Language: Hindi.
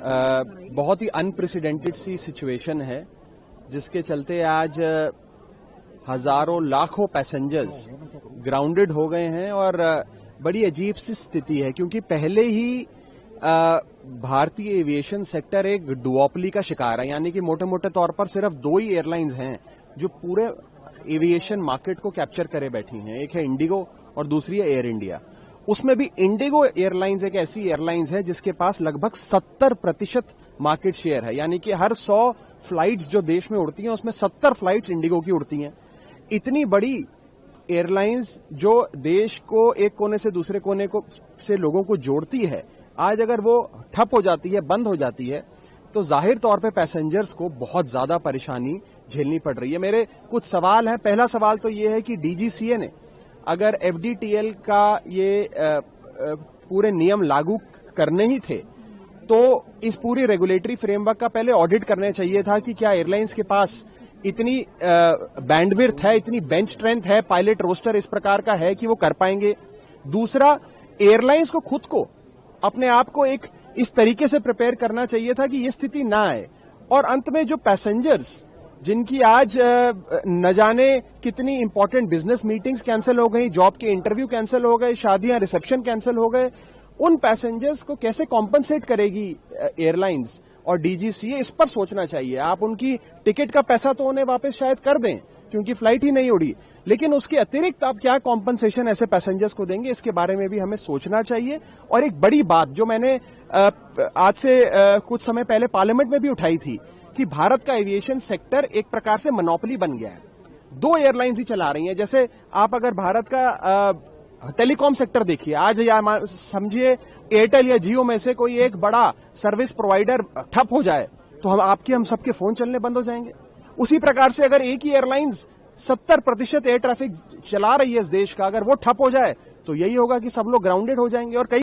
बहुत ही अनप्रेसिडेंटेड सी सिचुएशन है जिसके चलते आज हजारों लाखों पैसेंजर्स ग्राउंडेड हो गए हैं और बड़ी अजीब सी स्थिति है क्योंकि पहले ही भारतीय एविएशन सेक्टर एक डुओपली का शिकार है, यानी कि मोटे मोटे तौर पर सिर्फ दो ही एयरलाइंस हैं जो पूरे एविएशन मार्केट को कैप्चर करे बैठी हैं। एक है इंडिगो और दूसरी है एयर इंडिया। उसमें भी इंडिगो एयरलाइंस एक ऐसी एयरलाइंस है जिसके पास लगभग 70% मार्केट शेयर है, यानी कि हर 100 फ्लाइट्स जो देश में उड़ती हैं उसमें 70 फ्लाइट्स इंडिगो की उड़ती हैं। इतनी बड़ी एयरलाइंस जो देश को एक कोने से दूसरे कोने से लोगों को जोड़ती है, आज अगर वो ठप हो जाती है, बंद हो जाती है, तो जाहिर तौर पे पैसेंजर्स को बहुत ज्यादा परेशानी झेलनी पड़ रही है। मेरे कुछ सवाल हैं। पहला सवाल तो ये है कि डीजीसीए ने अगर एफडीटीएल का ये पूरे नियम लागू करने ही थे तो इस पूरी रेगुलेटरी फ्रेमवर्क का पहले ऑडिट करना चाहिए था कि क्या एयरलाइंस के पास इतनी बैंडविड्थ है, इतनी बेंच स्ट्रेंथ है, पायलट रोस्टर इस प्रकार का है कि वो कर पाएंगे। दूसरा, एयरलाइंस को खुद को अपने आप को एक इस तरीके से प्रिपेयर करना चाहिए था कि ये स्थिति ना आए। और अंत में जो पैसेंजर्स जिनकी आज न जाने कितनी इंपॉर्टेंट बिजनेस मीटिंग्स कैंसिल हो गई, जॉब के इंटरव्यू कैंसिल हो गए, शादियां रिसेप्शन कैंसिल हो गए, उन पैसेंजर्स को कैसे कॉम्पनसेट करेगी एयरलाइंस और डीजीसीए, इस पर सोचना चाहिए। आप उनकी टिकट का पैसा तो उन्हें वापस शायद कर दें क्योंकि फ्लाइट ही नहीं उड़ी, लेकिन उसके अतिरिक्त आप क्या कॉम्पनसेशन ऐसे पैसेंजर्स को देंगे, इसके बारे में भी हमें सोचना चाहिए। और एक बड़ी बात जो मैंने आज से कुछ समय पहले पार्लियामेंट में भी उठाई थी कि भारत का एविएशन सेक्टर एक प्रकार से मोनोपोली बन गया है। दो एयरलाइंस ही चला रही हैं। जैसे आप अगर भारत का टेलीकॉम सेक्टर देखिए, आज या समझिए एयरटेल या जियो में से कोई एक बड़ा सर्विस प्रोवाइडर ठप हो जाए तो हम सबके फोन चलने बंद हो जाएंगे। उसी प्रकार से अगर एक ही एयरलाइंस 70% एयर ट्रैफिक चला रही है इस देश का, अगर वो ठप हो जाए तो यही होगा कि सब लोग ग्राउंडेड हो जाएंगे। और कई